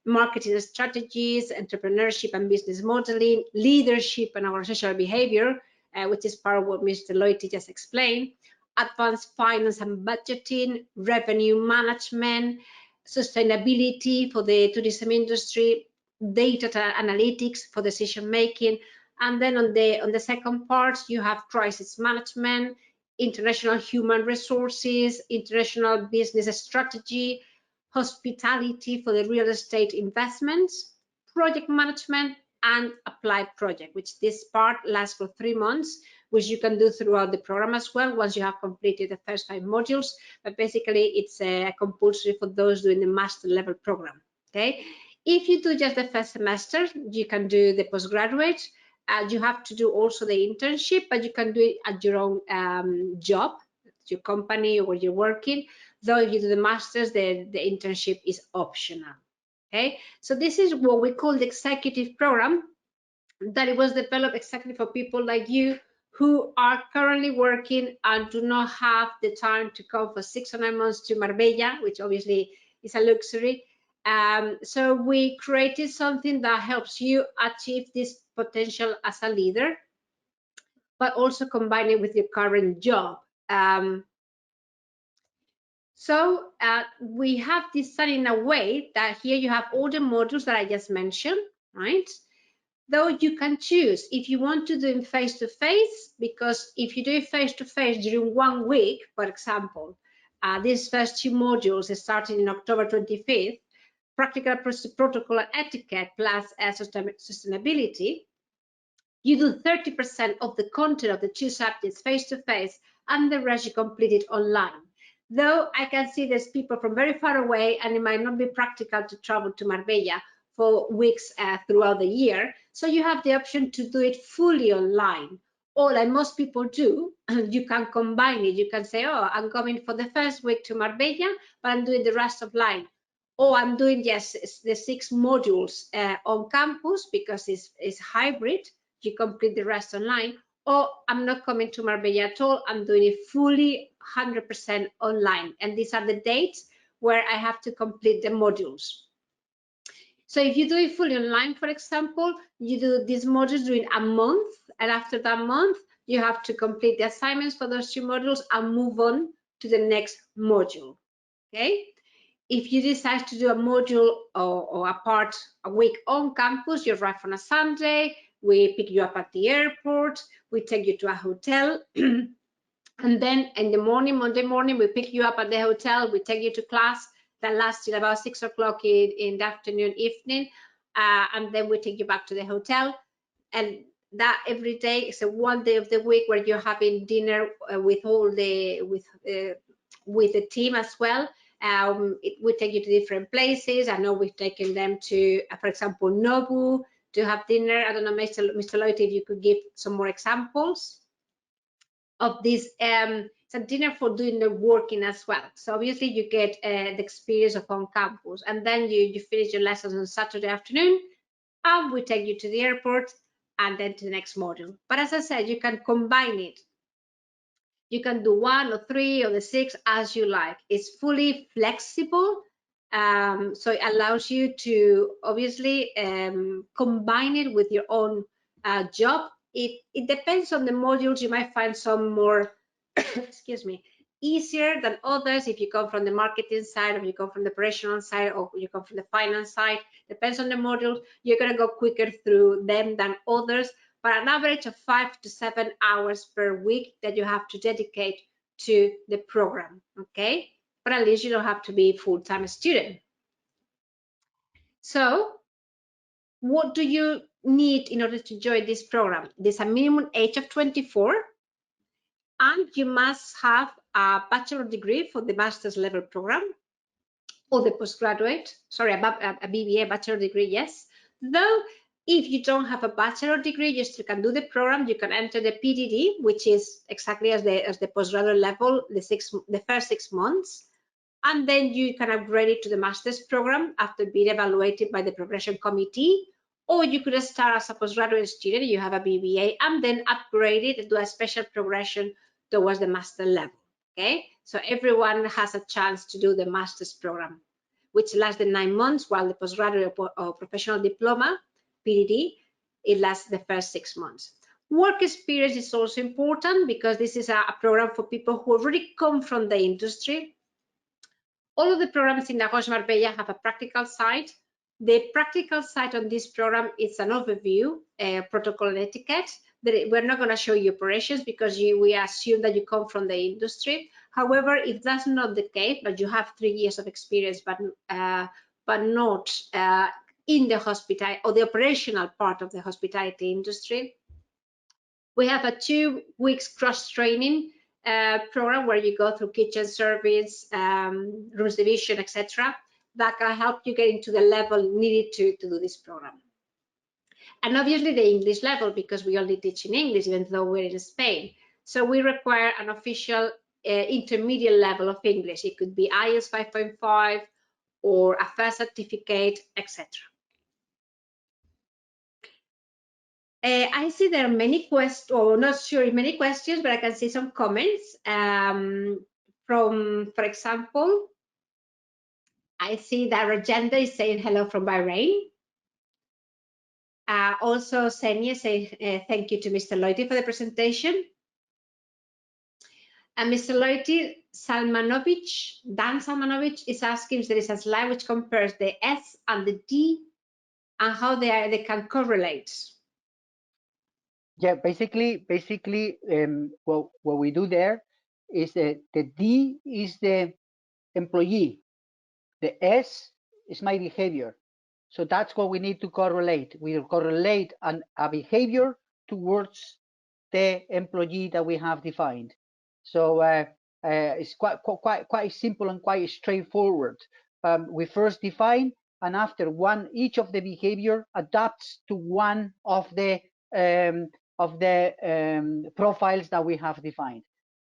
marketing strategies, entrepreneurship and business modeling, leadership and organizational behavior, which is part of what Mr. Loiti just explained, advanced finance and budgeting, revenue management, sustainability for the tourism industry, data analytics for decision making. And then on the second part, you have crisis management, international human resources, international business strategy, hospitality for the real estate investments, project management, and applied project, which this part lasts for 3 months, which you can do throughout the program as well once you have completed the first 5 modules. But basically, it's compulsory for those doing the master level program. Okay, if you do just the first semester, you can do the postgraduate. You have to do also the internship, but you can do it at your own job, your company, or where you're working. Though if you do the masters, the internship is optional. Okay, so this is what we call the executive program, that it was developed exactly for people like you who are currently working and do not have the time to come for 6 or 9 months to Marbella, which obviously is a luxury. So we created something that helps you achieve this potential as a leader, but also combine it with your current job. So we have designed in a way that here you have all the modules that I just mentioned, right? Though you can choose if you want to do it face-to-face, because if you do it face-to-face during 1 week, for example, these first 2 modules starting in October 25th, practical protocol and etiquette plus sustainability, you do 30% of the content of the 2 subjects face-to-face and the rest you complete it online. Though I can see there's people from very far away and it might not be practical to travel to Marbella for weeks throughout the year. So you have the option to do it fully online. Or like most people do, you can combine it. You can say, oh, I'm coming for the first week to Marbella, but I'm doing the rest online. Or I'm doing just the 6 modules on campus because it's hybrid. You complete the rest online. Or I'm not coming to Marbella at all. I'm doing it fully 100% online. And these are the dates where I have to complete the modules. So if you do it fully online, for example, you do these modules during a month, and after that month, you have to complete the assignments for those 2 modules and move on to the next module, okay? If you decide to do a module or a week on campus, you arrive on a Sunday, we pick you up at the airport, we take you to a hotel, and then in the morning, Monday morning, we pick you up at the hotel, we take you to class, that lasts till about 6 o'clock in the afternoon, evening, and then we take you back to the hotel. And that every day is a 1 day of the week where you're having dinner with the team as well. We take you to different places. I know we've taken them to, for example, Nobu to have dinner. I don't know, Mr. Loiti, if you could give some more examples of this. It's a dinner for doing the working as well. So obviously you get the experience of on campus, and then you finish your lessons on Saturday afternoon, and we take you to the airport and then to the next module. But as I said, you can combine it. You can do 1 or 3 or the 6 as you like. It's fully flexible. So it allows you to obviously combine it with your own job. It depends on the modules. You might find some more, excuse me, easier than others. If you come from the marketing side, or you come from the operational side, or you come from the finance side, depends on the module. You're going to go quicker through them than others, but an average of 5 to 7 hours per week that you have to dedicate to the program, okay? But at least you don't have to be a full-time student. So what do you need in order to join this program? There's a minimum age of 24, and you must have a bachelor degree for the master's level program or the postgraduate, sorry, a BBA, bachelor degree, yes. Though if you don't have a bachelor degree, you still can do the program. You can enter the PDD, which is exactly as the postgraduate level, the first 6 months. And then you can upgrade it to the master's program after being evaluated by the progression committee. Or you could start as a postgraduate student, you have a BBA, and then upgrade it and do a special progression towards the master level, okay? So everyone has a chance to do the master's program, which lasts the 9 months, while the postgraduate or professional diploma, PDD, it lasts the first 6 months. Work experience is also important because this is a program for people who already come from the industry. All of the programs in Les Roches Marbella have a practical side. The practical side on this program is an overview, protocol and etiquette. We're not going to show you operations because we assume that you come from the industry. However, if that's not the case, but you have 3 years of experience, but not in the hospitality or the operational part of the hospitality industry, we have a 2 weeks cross training program where you go through kitchen service, rooms division, etc. That can help you get into the level needed to do this program. And obviously the English level, because we only teach in English, even though we're in Spain. So we require an official intermediate level of English. It could be IELTS 5.5 or a first certificate, etc. I see there are many questions, or not sure if many questions, but I can see some comments from, for example, I see that Rajenda is saying hello from Bahrain. Also, Senia saying thank you to Mr. Loiti for the presentation. And Mr. Loiti, Dan Salmanovic is asking if there is a slide which compares the S and the D and how they can correlate. Yeah, basically, what we do there is the D is the employee, the S is my behavior. So that's what we need to correlate. We correlate a behavior towards the employee that we have defined. So it's quite simple and quite straightforward. We first define, and after each of the behavior adapts to one of the profiles that we have defined.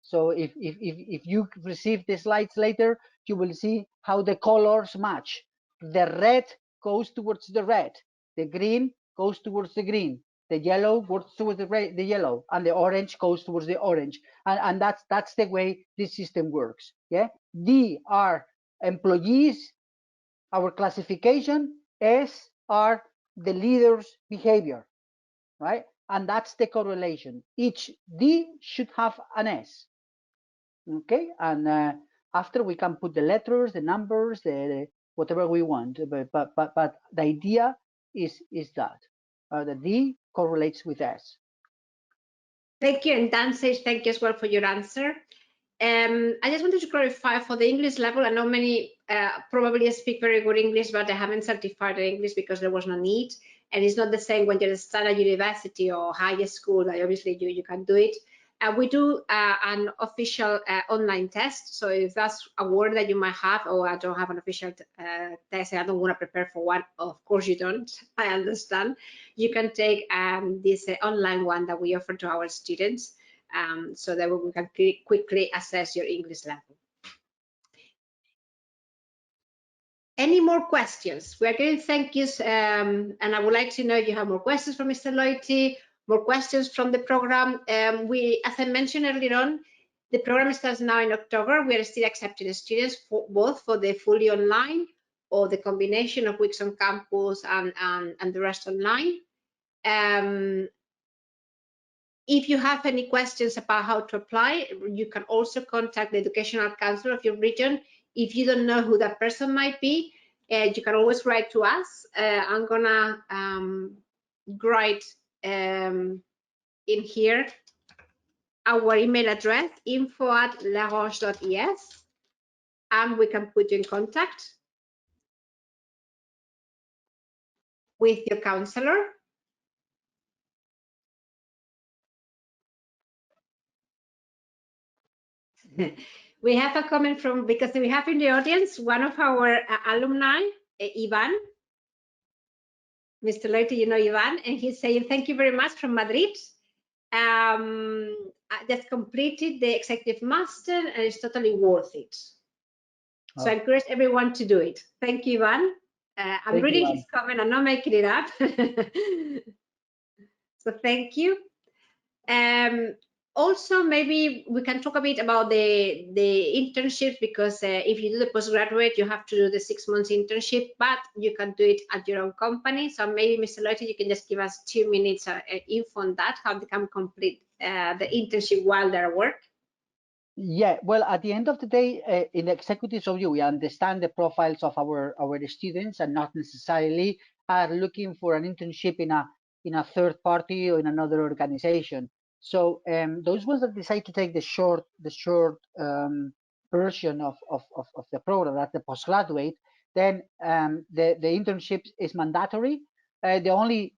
So if you receive the slides later, you will see how the colors match. The red goes towards the red, the green goes towards the green, the yellow goes towards the yellow, and the orange goes towards the orange. And that's the way this system works. Yeah, D are employees, our classification. S are the leader's behavior, right? And that's the correlation. Each D should have an S. Okay, and after we can put the letters, the numbers, the whatever we want. But the idea is that the D correlates with S. Thank you, and Dan says thank you as well for your answer. I just wanted to clarify for the English level. I know many probably speak very good English, but they haven't certified in English because there was no need. And it's not the same when you're at university or higher school. Obviously, you can do it. We do an official online test. So if that's a word that you might have, or I don't have an official test, I don't want to prepare for one. Of course you don't. I understand. You can take this online one that we offer to our students. So that we can quickly assess your English level. Any more questions? We are getting thank yous, and I would like to know if you have more questions from Mr. Loiti, more questions from the program. As I mentioned earlier on, the program starts now in October. We are still accepting students both for the fully online or the combination of weeks on campus and the rest online. If you have any questions about how to apply, you can also contact the educational counselor of your region. If you don't know who that person might be, you can always write to us. I'm gonna write in here our email address, info@lesroches.es, and we can put you in contact with your counselor. We have a comment from, because we have in the audience one of our alumni, Ivan. Mr. Loiti, you know Ivan, and he's saying thank you very much from Madrid. I just completed the executive master and it's totally worth it. So I encourage everyone to do it. Thank you, Ivan. I'm reading his comment, I'm not making it up. So thank you. Also, maybe we can talk a bit about the internships, because if you do the postgraduate, you have to do the 6 months internship, but you can do it at your own company. So maybe, Mr. Loiti, you can just give us 2 minutes info on that, how they can complete the internship while they're at work. Yeah, well, at the end of the day, in the executive review, we understand the profiles of our students, and not necessarily are looking for an internship in a third party or in another organization. So those ones that decide to take the short version of the program, that's the postgraduate, then the internship is mandatory. The only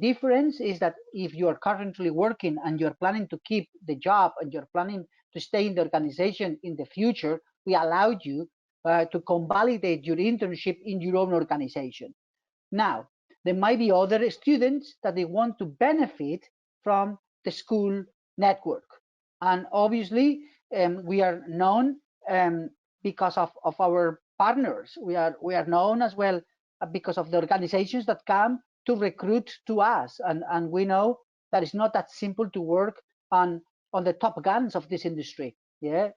difference is that if you are currently working and you're planning to keep the job and you're planning to stay in the organization in the future, we allow you to convalidate your internship in your own organization. Now, there might be other students that they want to benefit from the school network. And obviously, we are known because of our partners. We are known as well because of the organizations that come to recruit to us. And we know that it's not that simple to work on the top guns of this industry. Yeah,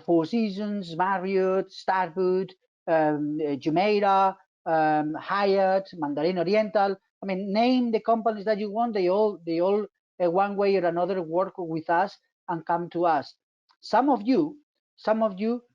Four Seasons, Marriott, Starwood, Jumeirah, Hyatt, Mandarin Oriental. I mean, name the companies that you want. They all one way or another work with us and come to us. Some of you,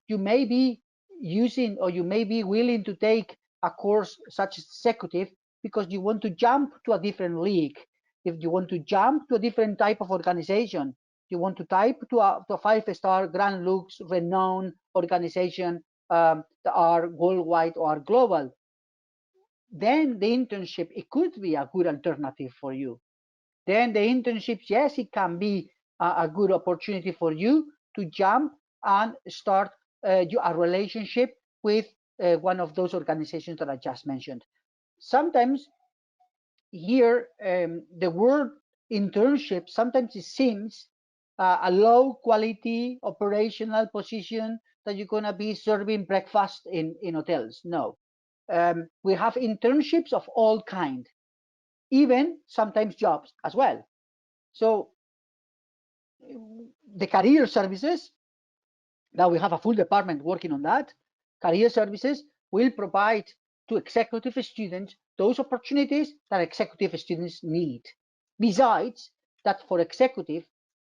you may be using, or you may be willing to take a course such as executive because you want to jump to a different league. If you want to jump to a different type of organization, you want to type to a 5-star Grand Lux renowned organization that are worldwide or global, then the internship, it could be a good alternative for you. Then the internships, yes, it can be a good opportunity for you to jump and start a relationship with one of those organizations that I just mentioned. Sometimes here, the word internship, sometimes it seems a low quality operational position that you're going to be serving breakfast in hotels. No, we have internships of all kind, even sometimes jobs as well. So the career services, now we have a full department working on that. Career services will provide to executive students those opportunities that executive students need. Besides that, for executive,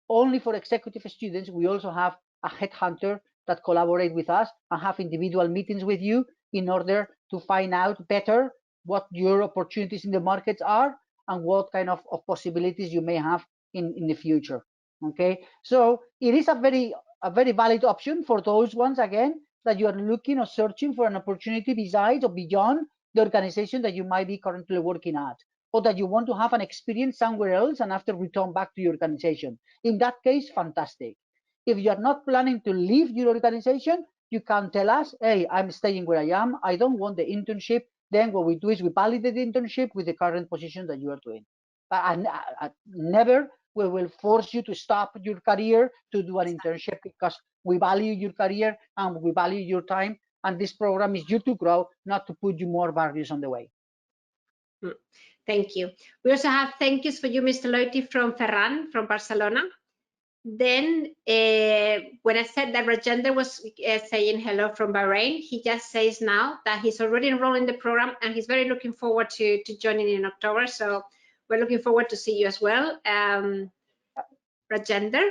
only for executive students, we also have a headhunter that collaborate with us and have individual meetings with you in order to find out better what your opportunities in the markets are and what kind of possibilities you may have in the future. Okay, so it is a very valid option for those ones, again, that you are looking or searching for an opportunity besides or beyond the organization that you might be currently working at, or that you want to have an experience somewhere else and after return back to your organization. In that case, fantastic. If you are not planning to leave your organization, you can tell us, hey, I'm staying where I am. I don't want the internship. Then what we do is we validate the internship with the current position that you are doing. But never we will force you to stop your career to do an internship, because we value your career and we value your time. And this program is you to grow, not to put you more barriers on the way. Thank you. We also have thank yous for you, Mr. Loiti from Ferran, from Barcelona. Then when I said that Rajender was saying hello from Bahrain, he just says now that he's already enrolled in the program and he's very looking forward to joining in October. So we're looking forward to see you as well, Rajender.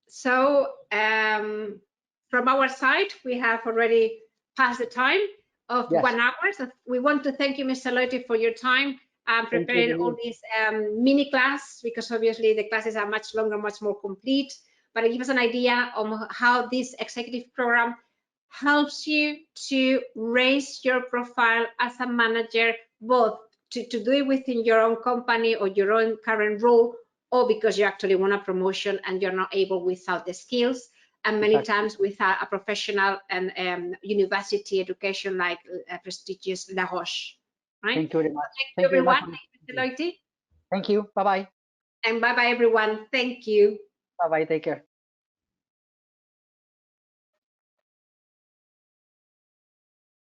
So from our side, we have already passed the time of 1 hour. So we want to thank you, Mr. Loiti, for your time preparing all these mini class, because obviously the classes are much longer, much more complete. But it gives us an idea on how this executive program helps you to raise your profile as a manager, both to do it within your own company or your own current role, or because you actually want a promotion and you're not able without the skills, and many times without a professional and university education like prestigious Les Roches. Right? Thank you very much. Thank you, everyone. Mr. Loiti. Thank you. Bye-bye. And bye-bye, everyone. Thank you. Bye-bye. Take care.